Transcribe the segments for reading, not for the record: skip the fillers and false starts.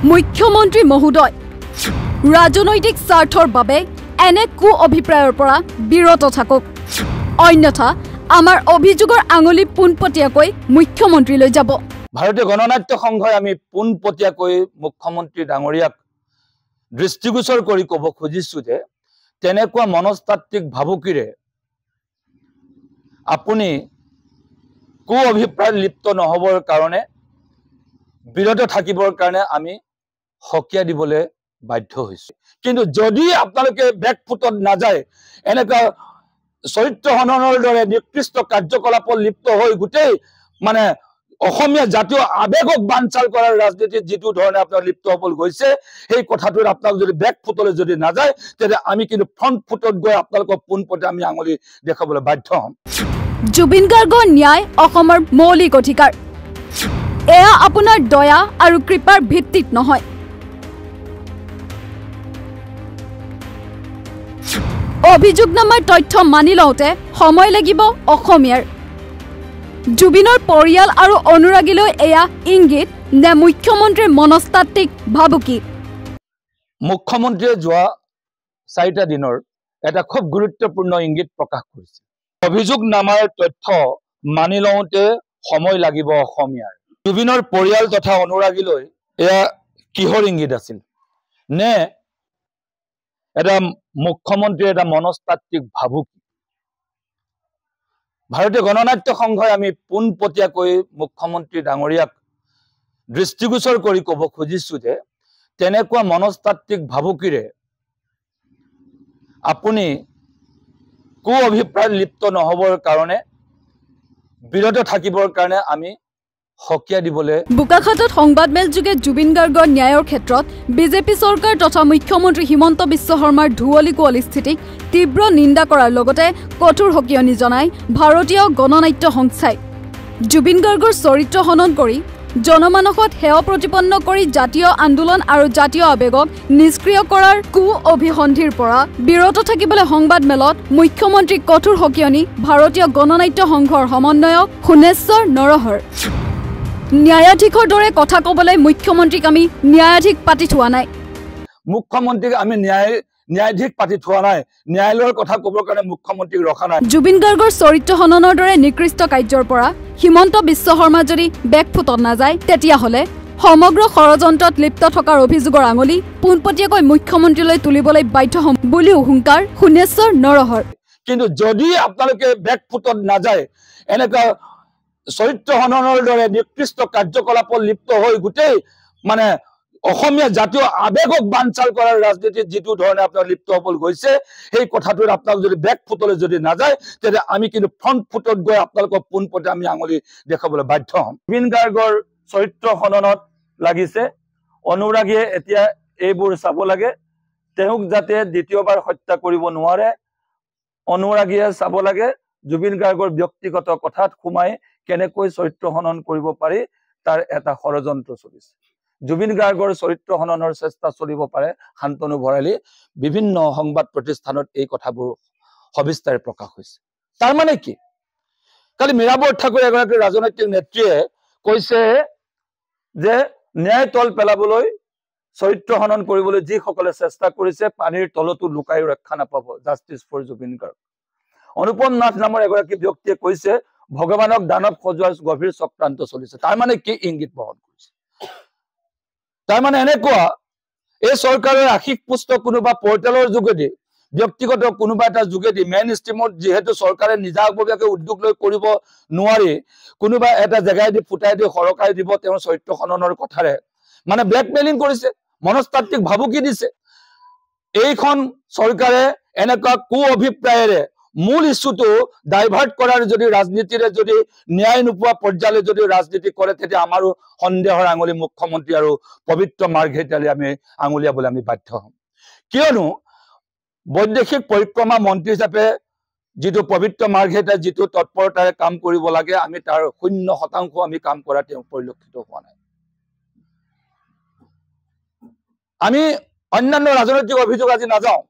মুখ্যমন্ত্ৰী মহোদয় ৰাজনৈতিক স্বাৰ্থৰ বাবে এনে কু অভিপ্ৰায়ৰ পৰা বিৰত থাকক অন্যথা আমাৰ অভিযোগৰ আঙুলি পোনপটীয়াকৈ মুখ্যমন্ত্ৰীলৈ যাব। ভাৰতীয় গণনাট্য সংঘই আমি পোনপটীয়াকৈ মুখ্যমন্ত্ৰী ডাঙৰীয়াক দৃষ্টিগোচৰ কৰি ক'ব খুজিছো যে তেনেকুৱা মনস্তাত্ত্বিক ভাবুকিৰে আপুনি কু অভিপ্ৰায় লিপ্ত নহবৰ কাৰণে বিৰত থাকিবৰ কাৰণে আমি হকিয়া দিবলৈ বাধ্য হৈছো। কিন্তু যদি আপোনালোকে বেকফুটত নাযায় এনেকুৱা চৰিত্ৰ হননৰ দৰে নিকৃষ্ট কাৰ্যকলাপত লিপ্ত হৈ গোটেই মানে অসমীয়া জাতীয় আবেগক বানচাল কৰাৰ ৰাজনীতিত যিটো ধৰণে আপোনাক লিপ্ত হবলৈ গৈছে সেই কথাটোত আপোনাক যদি বেকফুটলৈ যদি নাযায় তেতিয়া আমি কিন্তু ফ্ৰণ্ট ফুটত গৈ আপোনালোকক পোনপটে আমি আঙুলি দেখাবলৈ বাধ্য হ'ম। জুবিন গাৰ্গৰ ন্যায় অসমৰ মৌলিক অধিকাৰ এয়া আপোনাৰ দয়া আৰু কৃপাৰ ভিত্তিত নহয়। অভিযোগনামাৰ তথ্য মানি লওঁতে সময় লাগিব অসমীয়াৰ। জুবিনৰ পৰিয়াল আৰু অনুৰাগীলৈ এয়া ইংগিত নে মুখ্যমন্ত্ৰীৰ মনস্তাত্ত্বিক ভাবুকি? মুখ্যমন্ত্ৰীয়ে যোৱা 4টা দিনৰ এটা খুব গুৰুত্বপূৰ্ণ ইংগিত প্ৰকাশ কৰিছে। অভিযোগনামাৰ তথ্য মানি লওঁতে সময় লাগিব অসমীয়াৰ। জুবিনৰ পৰিয়াল তথা অনুৰাগীলৈ এয়া কিহৰ ইংগিত আছিল? নে এটা মুখ্যমন্ত্ৰীৰ এটা মনস্তাত্ত্বিক ভাবুকি? ভাৰতীয় গণনাট্য সংঘই আমি পোনপটীয়াকৈ মুখ্যমন্ত্ৰী ডাঙৰীয়াক দৃষ্টিগোচৰ কৰি ক'ব খুজিছো যে তেনেকুৱা মনস্তাত্ত্বিক ভাবুকিৰে আপুনি কু অভিপ্ৰায় লিপ্ত নহবৰ কাৰণে বিৰত থাকিবৰ কাৰণে আমি হকিয়া দিবলৈ। বোকাখাতত সংবাদমেল যোগে জুবিন গাৰ্গৰ ন্যায়ৰ ক্ষেত্ৰত বিজেপি চৰকাৰ তথা মুখ্যমন্ত্ৰী হিমন্ত বিশ্ব শৰ্মাৰ ধুৱলি কুঁৱলী স্থিতিক তীব্ৰ নিন্দা কৰাৰ লগতে কঠোৰ সকিয়নি জনায় ভাৰতীয় গণনাট্য সংস্থাই। জুবিন গাৰ্গৰ চৰিত্ৰ হনন কৰি জনমানসত সেৱা প্ৰতিপন্ন কৰি জাতীয় আন্দোলন আৰু জাতীয় আবেগক নিষ্ক্ৰিয় কৰাৰ কু অভিসন্ধিৰ পৰা বিৰত থাকিবলৈ সংবাদমেলত মুখ্যমন্ত্ৰীক কঠোৰ সকিয়নি ভাৰতীয় গণনাট্য সংঘৰ সমন্বয়ক সোণেশ্বৰ নৰহৰ। ন্যায়াধীশৰ দৰে কথা ক'বলৈ মুখ্যমন্ত্ৰীক আমি ন্যায়াধীশ পাতি থোৱা নাই। মুখ্যমন্ত্ৰীক আমি ন্যায়াধীশ পাতি থোৱা নাই। ন্যায়ালয়ৰ কথা ক'বৰ কাৰণে মুখ্যমন্ত্ৰীক ৰখা নাই। জুবিন গাৰ্গৰ চৰিত্ৰ হননৰ দৰে নিকৃষ্ট কাৰ্যৰ পৰা হিমন্ত বিশ্ব শৰ্মা যদি বেকফুটত নাযায় তেতিয়াহ'লে সমগ্ৰ ষড়যন্ত্ৰত লিপ্ত থকাৰ অভিযোগৰ আঙুলি পোনপটীয়াকৈ মুখ্যমন্ত্ৰীলৈ তুলিবলৈ বাধ্য হ'ম বুলিও হুংকাৰ সোণেশ্বৰ নৰহৰ। কিন্তু যদি আপোনালোকে বেকফুটত নাযায় এনেকুৱা চৰিত্ৰ হননৰ দৰে নিকৃষ্ট কাৰ্যকলাপত লিপ্ত হৈ গোটেই মানে অসমীয়া জাতীয় আবেগক বানচাল কৰাৰ ৰাজনীতিত যিটো ধৰণে আপোনাক লিপ্ত হবলৈ গৈছে সেই কথাটোত আপোনাক যদি বেকফুটলৈ যদি নাযায় তেতিয়া আমি কিন্তু ফ্ৰণ্ট ফুটত গৈ আপোনালোকক পোনপটে আমি আঙুলি দেখাবলৈ বাধ্য হ'ম। জুবিন গাৰ্গৰ চৰিত্ৰ হননত লাগিছে। অনুৰাগীয়ে এতিয়া এইবোৰ চাব লাগে। তেওঁক যাতে দ্বিতীয়বাৰ হত্যা কৰিব নোৱাৰে অনুৰাগীয়ে চাব লাগে। জুবিন গাৰ্গৰ ব্যক্তিগত কথাত সোমাই কেনেকৈ চৰিত্ৰ হনন কৰিব পাৰি তাৰ এটা ষড়যন্ত্ৰ চলিছে। জুবিন গাৰ্গৰ চৰিত্ৰ হননৰ চেষ্টা চলিব পাৰে শান্তনু ভৰালী বিভিন্ন সংবাদ প্ৰতিষ্ঠানত এই কথাবোৰ সবিস্তাৰে প্ৰকাশ হৈছে। তাৰ মানে কি? কালি মীৰা বৰঠাকুৰ এগৰাকী ৰাজনৈতিক নেত্ৰীয়ে কৈছে যে ন্যায় তল পেলাবলৈ চৰিত্ৰ হনন কৰিবলৈ যিসকলে চেষ্টা কৰিছে পানীৰ তলতো লুকাই ৰক্ষা নাপাব। Justice for Zubeen Garg. অনুপম নাথ নামৰ এগৰাকী ব্যক্তিয়ে কৈছে ভগৱানক দানৱ সজোৱাৰ গভীৰ চক্ৰান্ত চলিছে। তাৰ মানে কি ইংগিত বহন কৰিছে? তাৰ মানে এনেকুৱা এই চৰকাৰৰ আশীষ পুষ্ট কোনোবা পৰ্টেলৰ যোগেদি ব্যক্তিগত কোনোবা এটা যোগেদি মেইন ষ্ট্ৰীমত যিহেতু চৰকাৰে নিজাববীয়াকৈ উদ্যোগ লৈ কৰিব নোৱাৰি কোনোবা এটা জেগাই দি ফুটাই দি সৰকাই দিব তেওঁৰ চৰিত্ৰ হননৰ কথাৰে মানে ব্লেকমেইলিং কৰিছে, মনস্তাত্ত্বিক ভাবুকি দিছে। এইখন চৰকাৰে এনেকুৱা কু অভিপ্ৰায়েৰে মূল ইস্যুটো ডাইভাৰ্ট কৰাৰ যদি ৰাজনীতিৰে যদি ন্যায় নোপোৱা পৰ্যায়লৈ যদি ৰাজনীতি কৰে তেতিয়া আমাৰো সন্দেহৰ আঙুলি মুখ্যমন্ত্ৰী আৰু পবিত্ৰ মাৰ্ঘেৰিটালৈ আমি আঙুলিয়াবলৈ আমি বাধ্য হ'ম। কিয়নো বৈদেশিক পৰিক্ৰমা মন্ত্ৰী হিচাপে যিটো পবিত্ৰ মাৰ্ঘেৰিটাই যিটো তৎপৰতাৰে কাম কৰিব লাগে আমি তাৰ 0% আমি কাম কৰা তেওঁ পৰিলক্ষিত হোৱা নাই। আমি অন্যান্য ৰাজনৈতিক অভিযোগ আজি নাযাওঁ।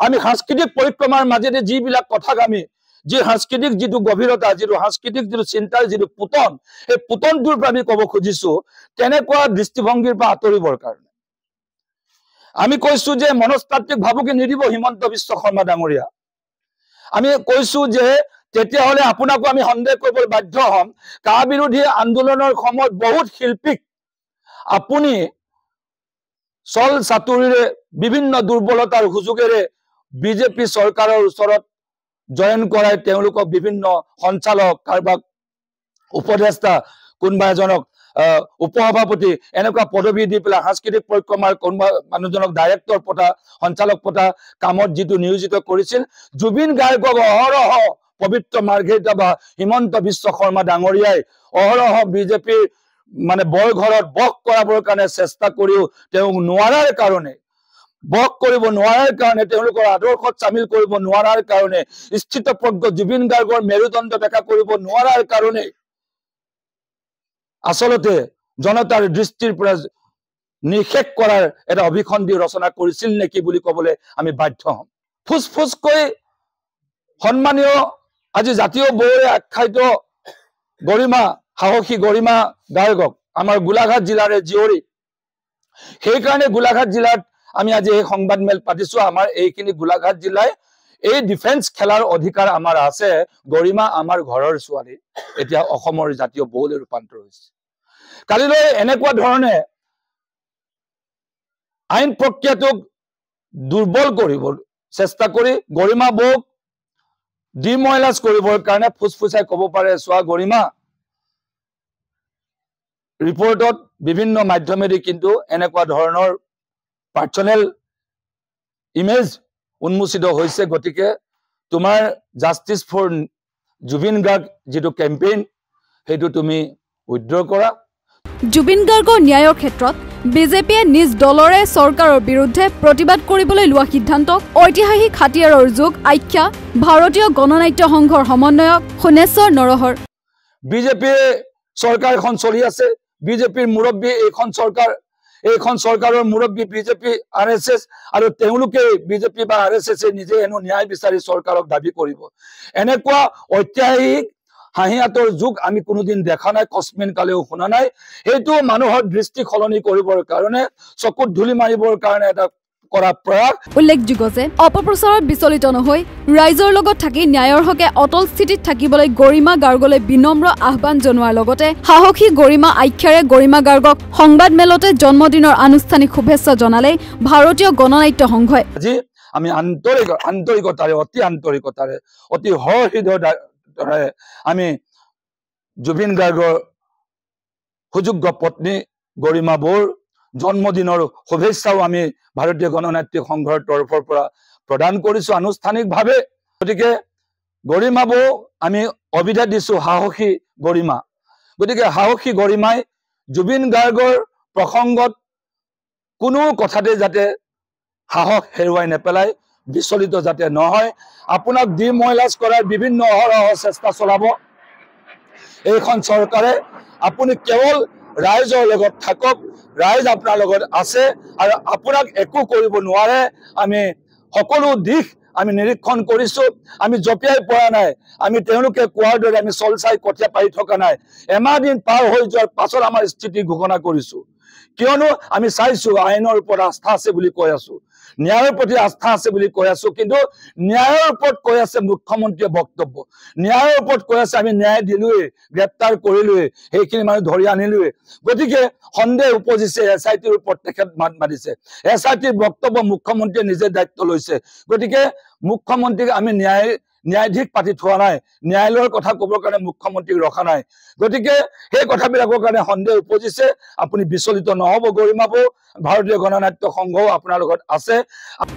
আমি সাংস্কৃতিক পৰিক্ৰমাৰ মাজেদি যিবিলাক কথাক আমি যি সাংস্কৃতিক যিটো গভীৰতা যিটো সাংস্কৃতিক যিটো চিন্তাৰ যিটো পুতন এই পুতনটোৰ পৰা আমি ক'ব খুজিছো তেনেকুৱা দৃষ্টিভংগীৰ পৰা আঁতৰিবৰ কাৰণে আমি কৈছো যে মনস্তাত্ত্বিক ভাবুকি নিদিব হিমন্ত বিশ্ব শৰ্মা ডাঙৰীয়া। আমি কৈছো যে তেতিয়াহ'লে আপোনাকো আমি সন্দেহ কৰিবলৈ বাধ্য হ'ম, কা বিৰোধী আন্দোলনৰ সময়ত বহুত শিল্পীক আপুনি চল চাতুৰিৰে বিভিন্ন দুৰ্বলতাৰ সুযোগেৰে বিজেপি চৰকাৰৰ ওচৰত জয়েন কৰাই তেওঁলোকক বিভিন্ন সঞ্চালক, কাৰোবাক উপদেষ্টা, কোনোবা এজনক উপসভাপতি এনেকুৱা পদবী দি পেলাই সাংস্কৃতিক পৰিক্ৰমাৰ কোনোবা মানুহজনক ডাইৰেক্টৰ পতা, সঞ্চালক পতা কামত যিটো নিয়োজিত কৰিছিল, জুবিন গাৰ্গক অহৰহ পবিত্ৰ মাৰ্ঘেৰিটা বা হিমন্ত বিশ্ব শৰ্মা ডাঙৰীয়াই অহৰহ বিজেপিৰ মানে বৰঘৰত বস কৰাবৰ কাৰণে চেষ্টা কৰিও তেওঁক নোৱাৰাৰ কাৰণে, বস কৰিব নোৱাৰাৰ কাৰণে, তেওঁলোকৰ আদৰ্শত চামিল কৰিব নোৱাৰাৰ কাৰণে, স্থিতপ্ৰজ্ঞ জুবিন গাৰ্গৰ মেৰুদণ্ড দেখা কৰিব নোৱাৰাৰ কাৰণে আচলতে জনতাৰ দৃষ্টিৰ পৰা নিষেধ কৰাৰ এটা অভিসন্ধি ৰচনা কৰিছিল নেকি বুলি ক'বলৈ আমি বাধ্য হ'ম। ফুচফুচকৈ সন্মানীয় আজি জাতীয় বৌৰে আখ্যায়িত গৰিমা, সাহসী গৰিমা গাৰ্গক, আমাৰ গোলাঘাট জিলাৰে জীয়ৰী, সেইকাৰণে গোলাঘাট জিলাত আমি আজি এই সংবাদমেল পাতিছো। আমাৰ এইখিনি গোলাঘাট জিলাই এই ডিফেন্স খেলাৰ অধিকাৰ আমাৰ আছে। গৰিমা আমাৰ ঘৰৰ ছোৱালী, এতিয়া অসমৰ জাতীয় বৌলৈ ৰূপান্তৰ হৈছে। কালিলৈ এনেকুৱা ধৰণে আইন প্ৰক্ৰিয়াটোক দুৰ্বল কৰিব চেষ্টা কৰি গৰিমা বৌক ডিমৰালাইজ কৰিবৰ কাৰণে ফুচফুচাই ক'ব পাৰে, চোৱা গৰিমা, ৰিপৰ্টত বিভিন্ন মাধ্যমেদি কিন্তু এনেকুৱা ধৰণৰ পাৰ্চনেল ইমেজ উন্মোচিত হৈছে, গতিকে তোমাৰ জাষ্টিছ ফৰ জুবিন গাৰ্গ যিটো কেম্পেইন সেইটো তুমি উইথড্ৰ কৰা। জুবিন গাৰ্গৰ ন্যায়ৰ ক্ষেত্ৰত বিজেপিয়ে নিজ দলৰে চৰকাৰৰ বিৰুদ্ধে প্ৰতিবাদ কৰিবলৈ লোৱা সিদ্ধান্তক ঐতিহাসিক হাতিয়াৰৰ যুগ আখ্যা ভাৰতীয় গণনাট্য সংঘৰ সমন্বয়ক সোণেশ্বৰ নৰহৰ। বিজেপিৰ চৰকাৰখন চলি আছে, বিজেপিৰ মুৰব্বী এইখন চৰকাৰৰ মুৰব্বী বিজেপি RSS, আৰু তেওঁলোকে বিজেপি বা RSS নিজে হেনো ন্যায় বিচাৰি চৰকাৰক দাবী কৰিব। এনেকুৱা ঐতিহাসিক হাঁহিয়াতৰ যুগ আমি কোনোদিন দেখা নাই, কস্মিন কালেও শুনা নাই। সেইটো মানুহৰ দৃষ্টি সলনি কৰিবৰ কাৰণে, চকুত ধূলি মাৰিবৰ কাৰণে এটা কৰা প্ৰয়াস। উল্লেখযোগ্য যে অপপ্ৰচাৰত বিচলিত নহৈ ৰাইজৰ লগত থাকি ন্যায়ৰ হকে অটল স্থিতিত থাকিবলৈ গৰিমা গাৰ্গলৈ বিনম্ৰ আহ্বান জনোৱাৰ লগতে সাহসী গৰিমা আখ্যাৰে গৰিমা গাৰ্গক সংবাদমেলতে জন্মদিনৰ আনুষ্ঠানিক শুভেচ্ছা জনালে ভাৰতীয় গণনাট্য সংঘই। আজি আমি আন্তৰিকতাৰে, অতি আন্তৰিকতাৰে, অতি সহৃদয়ৰে আমি জুবিন গাৰ্গৰ সুযোগ্য পত্নী গৰিমা বৌৰ জন্মদিনৰ শুভেচ্ছাও আমি ভাৰতীয় গণনাট্য সংঘৰ তৰফৰ পৰা প্ৰদান কৰিছো আনুষ্ঠানিকভাৱে। গতিকে গৰিমা বৌ আমি অভিধা দিছো সাহসী গৰিমা। গতিকে সাহসী গৰিমাই জুবিন গাৰ্গৰ প্ৰসংগত কোনো কথাতে যাতে সাহস হেৰুৱাই নেপেলায়, বিচলিত যাতে নহয়, আপোনাক ডিমৰালাইজ কৰাৰ বিভিন্ন অহৰহ চেষ্টা চলাব এইখন চৰকাৰে। আপুনি কেৱল ৰাইজৰ লগত থাকক, ৰাইজ আপোনাৰ লগত আছে আৰু আপোনাক একো কৰিব নোৱাৰে। আমি সকলো দিশ আমি নিৰীক্ষণ কৰিছো, আমি জপিয়াই পৰা নাই, আমি তেওঁলোকে কোৱাৰ দৰে আমি চল চাই কঠীয়া পাৰি থকা নাই। এমাহ দিন পাৰ হৈ যোৱাৰ পাছত আমাৰ স্থিতি ঘোষণা কৰিছো, কিয়নো আমি চাইছো আইনৰ ওপৰত আস্থা আছে বুলি কৈ আছো, ন্যায়ৰ প্ৰতি আস্থা আছে বুলি কৈ আছো, কিন্তু ন্যায়ৰ ওপৰত কৈ আছে মুখ্যমন্ত্ৰীয়ে বক্তব্য, ন্যায়ৰ ওপৰত কৈ আছে আমি ন্যায় দিলোৱে, গ্ৰেপ্তাৰ কৰিলোৱে, সেইখিনি মানুহ ধৰি আনিলোৱে। গতিকে সন্দেহ উপজিছে, SITৰ ওপৰত তেখেত মাত মাতিছে, SITৰ বক্তব্য মুখ্যমন্ত্ৰীয়ে নিজে দায়িত্ব লৈছে। গতিকে মুখ্যমন্ত্ৰীক আমি ন্যায়াধীশ পাতি থোৱা নাই, ন্যায়ালয়ৰ কথা ক'বৰ কাৰণে মুখ্যমন্ত্ৰীক ৰখা নাই। গতিকে সেই কথাবিলাকৰ কাৰণে সন্দেহ উপজিছে। আপুনি বিচলিত নহ'ব গৰিমা বৌ, ভাৰতীয় গণনাট্য সংঘও আপোনাৰ লগত আছে।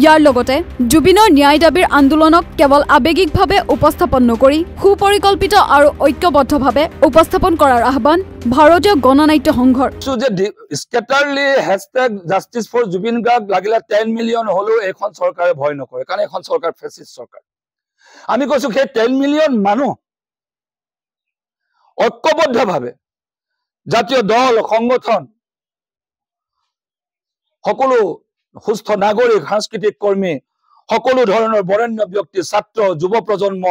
ইয়াৰ লগতে জুবিনৰ ন্যায় দাবীৰ আন্দোলনক কেৱল আৱেগিকভাৱে উপস্থাপন নকৰি সুপৰিকল্পিত আৰু ঐক্যবদ্ধভাৱে উপস্থাপন কৰাৰ আহ্বান ভাৰতীয় গণনাট্য সংঘৰ। স্কেটাৰলি hashtag justice for Zubeen Garg লাগিলে 10 মিলিয়ন হ'লেও এইখন চৰকাৰে ভয় নকৰে, কাৰণ এইখন চৰকাৰ ফেচিষ্ট চৰকাৰ। আমি কৈছো সেই 10 মিলিয়ন মানুহ ঐক্যবদ্ধভাৱে জাতীয় দল, সংগঠন, সকলো সুস্থ নাগৰিক, সাংস্কৃতিক কৰ্মী, সকলো ধৰণৰ বৰেণ্য ব্যক্তি, ছাত্ৰ, যুৱ প্ৰজন্ম,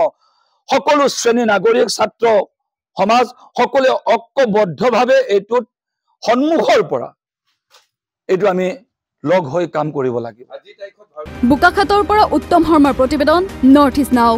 সকলো শ্ৰেণী নাগৰিক, ছাত্ৰ সমাজ সকলোৱে ঐক্যবদ্ধভাৱে এইটোত সন্মুখৰ পৰা এইটো আমি লগ হৈ কাম কৰিব লাগিব। বোকাখাতৰ পৰা উত্তম শৰ্মাৰ প্ৰতিবেদন, নৰ্থ ইষ্ট নাও।